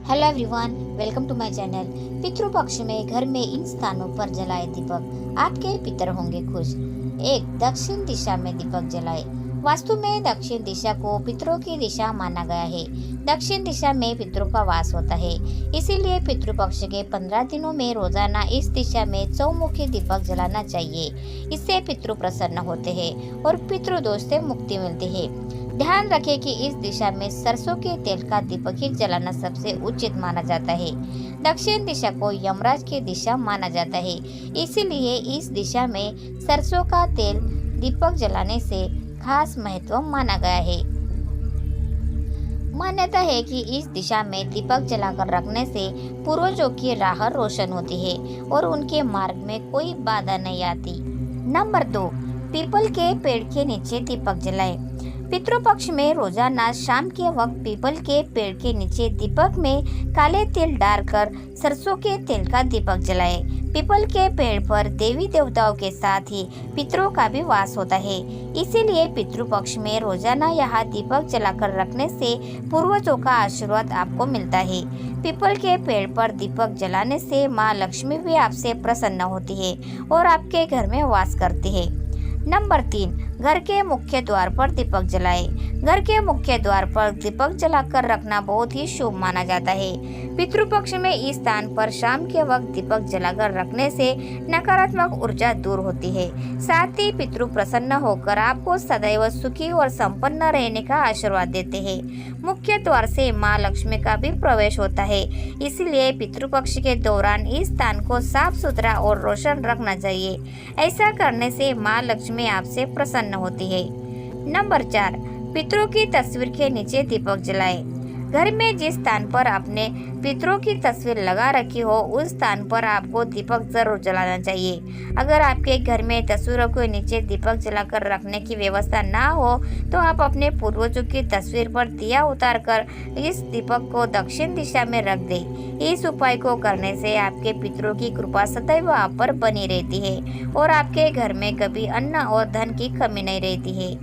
Hello everyone, welcome to my channel. Pitrupaksha में घर में इन स्थानों पर जलाए दीपक, आपके पितर होंगे खुश। एक, दक्षिण दिशा में दीपक जलाए। वास्तु में दक्षिण दिशा को पितरों की दिशा माना गया है। दक्षिण दिशा में पितरों का वास होता है, इसीलिए पितृपक्ष के 15 दिनों में रोजाना इस दिशा में चौमुखी दीपक जलाना चाहिए। इससे पितृ प्रसन्न होते हैं और पितृदोष से मुक्ति मिलती है। ध्यान रखें कि इस दिशा में सरसों के तेल का दीपक ही जलाना सबसे उचित माना जाता है। दक्षिण दिशा को यमराज की दिशा माना जाता है, इसीलिए इस दिशा में सरसों का तेल दीपक जलाने से खास महत्व माना गया है। मान्यता है कि इस दिशा में दीपक जलाकर रखने से पूर्वजों की राह रोशन होती है और उनके मार्ग में कोई बाधा नहीं आती। नंबर 2, पीपल के पेड़ के नीचे दीपक जलाएं। पितृपक्ष में रोजाना शाम के वक्त पीपल के पेड़ के नीचे दीपक में काले तिल डालकर सरसों के तेल का दीपक जलाएं। पीपल के पेड़ पर देवी देवताओं के साथ ही पितरों का भी वास होता है, इसीलिए पितृपक्ष में रोजाना यहाँ दीपक जलाकर रखने से पूर्वजों का आशीर्वाद आपको मिलता है। पीपल के पेड़ पर दीपक जलाने से माँ लक्ष्मी भी आपसे प्रसन्न होती है और आपके घर में वास करती है। नंबर 3, घर के मुख्य द्वार पर दीपक जलाएं। घर के मुख्य द्वार पर दीपक जलाकर रखना बहुत ही शुभ माना जाता है। पितृपक्ष में इस स्थान पर शाम के वक्त दीपक जलाकर रखने से नकारात्मक ऊर्जा दूर होती है। साथ ही पितृ प्रसन्न होकर आपको सदैव सुखी और संपन्न रहने का आशीर्वाद देते हैं। मुख्य द्वार से माँ लक्ष्मी का भी प्रवेश होता है, इसलिए पितृपक्ष के दौरान इस स्थान को साफ सुथरा और रोशन रखना चाहिए। ऐसा करने से माँ लक्ष्मी आपसे प्रसन्न होती है। नंबर 4, पितरों की तस्वीर के नीचे दीपक जलाएं। घर में जिस स्थान पर आपने पितरों की तस्वीर लगा रखी हो उस स्थान पर आपको दीपक जरूर जलाना चाहिए। अगर आपके घर में तस्वीरों के नीचे दीपक जलाकर रखने की व्यवस्था ना हो तो आप अपने पूर्वजों की तस्वीर पर दिया उतारकर इस दीपक को दक्षिण दिशा में रख दें। इस उपाय को करने से आपके पितरों की कृपा सदैव आप पर बनी रहती है और आपके घर में कभी अन्न और धन की कमी नहीं रहती है।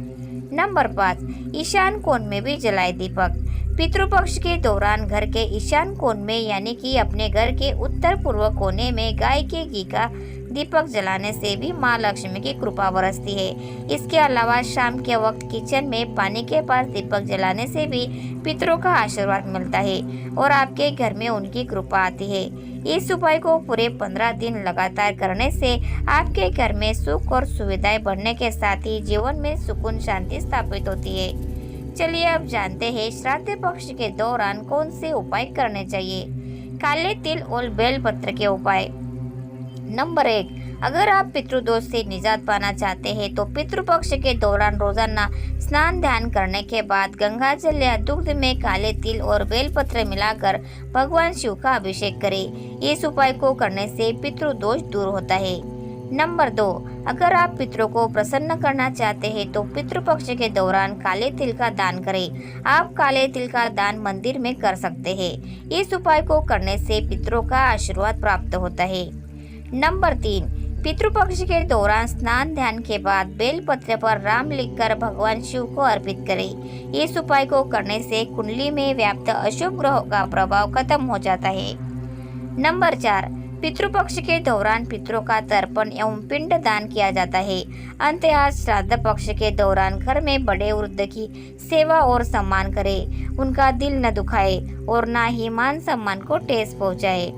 नंबर 5, ईशान कोण में भी जलाए दीपक। पितृपक्ष के दौरान घर के ईशान कोण में यानी कि अपने घर के उत्तर पूर्व कोने में गाय के घी का दीपक जलाने से भी माँ लक्ष्मी की कृपा बरसती है। इसके अलावा शाम के वक्त किचन में पानी के पास दीपक जलाने से भी पितरों का आशीर्वाद मिलता है और आपके घर में उनकी कृपा आती है। इस उपाय को पूरे 15 दिन लगातार करने से आपके घर में सुख और सुविधाएं बढ़ने के साथ ही जीवन में सुकून शांति स्थापित होती है। चलिए अब जानते हैं श्राद्ध पक्ष के दौरान कौन से उपाय करने चाहिए। काले तिल और बेलपत्र के उपाय। नंबर 1, अगर आप पितृदोष से निजात पाना चाहते हैं तो पितृपक्ष के दौरान रोजाना स्नान ध्यान करने के बाद गंगा जल या दूध में काले तिल और बेलपत्र मिलाकर भगवान शिव का अभिषेक करें। इस उपाय को करने से पितृदोष दूर होता है। नंबर 2, अगर आप पितरों को प्रसन्न करना चाहते हैं तो पितृपक्ष के दौरान काले तिल का दान करें। आप काले तिल का दान मंदिर में कर सकते हैं। इस उपाय को करने से पितरों का आशीर्वाद प्राप्त होता है। नंबर 3, पितृपक्ष के दौरान स्नान ध्यान के बाद बेलपत्र पर राम लिखकर भगवान शिव को अर्पित करें। इस उपाय को करने से कुंडली में व्याप्त अशुभ ग्रहों का प्रभाव खत्म हो जाता है। नंबर 4, पितृपक्ष के दौरान पितरों का तर्पण एवं पिंड दान किया जाता है। अंततः श्राद्ध पक्ष के दौरान घर में बड़े वृद्ध की सेवा और सम्मान करें। उनका दिल न दुखाए और न ही मान सम्मान को ठेस पहुँचाए।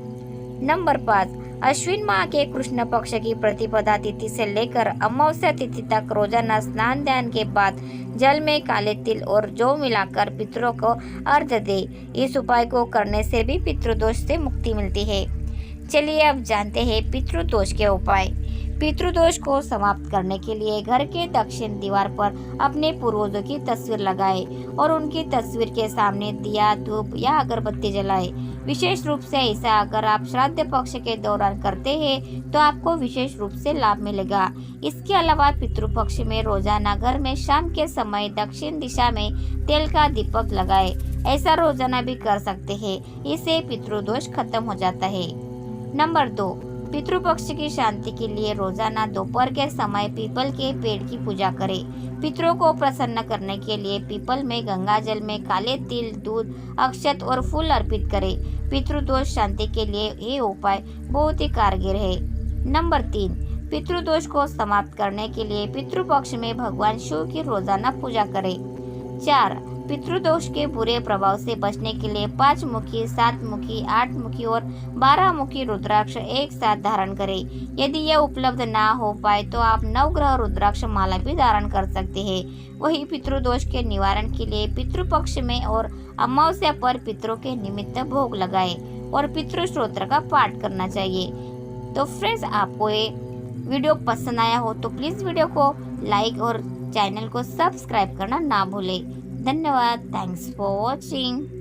नंबर 5, अश्विन माह के कृष्ण पक्ष की प्रतिपदा तिथि से लेकर अमावस्या तिथि तक रोजाना स्नान ध्यान के बाद जल में काले तिल और जौ मिलाकर पितरों को अर्घ्य दे। इस उपाय को करने से भी पितृदोष से मुक्ति मिलती है। चलिए अब जानते हैं पितृदोष के उपाय। पितृदोष को समाप्त करने के लिए घर के दक्षिण दीवार पर अपने पूर्वजों की तस्वीर लगाएं और उनकी तस्वीर के सामने दिया धूप या अगरबत्ती जलाएं। विशेष रूप से ऐसा अगर आप श्राद्ध पक्ष के दौरान करते हैं तो आपको विशेष रूप से लाभ मिलेगा। इसके अलावा पितृपक्ष में रोजाना घर में शाम के समय दक्षिण दिशा में तेल का दीपक लगाएं। ऐसा रोजाना भी कर सकते हैं, इससे पितृदोष खत्म हो जाता है। नंबर 2, पितृपक्ष की शांति के लिए रोजाना दोपहर के समय पीपल के पेड़ की पूजा करें। पितरों को प्रसन्न करने के लिए पीपल में गंगा जल में काले तिल, दूध, अक्षत और फूल अर्पित करें। पितृदोष शांति के लिए ये उपाय बहुत ही कारगर है। नंबर 3, पितृदोष को समाप्त करने के लिए पितृपक्ष में भगवान शिव की रोजाना पूजा करें। 4, पितृदोष के बुरे प्रभाव से बचने के लिए 5 मुखी, 7 मुखी, 8 मुखी और 12 मुखी रुद्राक्ष एक साथ धारण करें। यदि यह उपलब्ध ना हो पाए तो आप नवग्रह रुद्राक्ष माला भी धारण कर सकते हैं। वही पितृदोष के निवारण के लिए पितृपक्ष में और अमावस्या पर पितरों के निमित्त भोग लगाए और पितृ स्तोत्र का पाठ करना चाहिए। तो फ्रेंड्स, आपको ये वीडियो पसंद आया हो तो प्लीज़ वीडियो को लाइक और चैनल को सब्सक्राइब करना ना भूलें। धन्यवाद। Thanks for watching.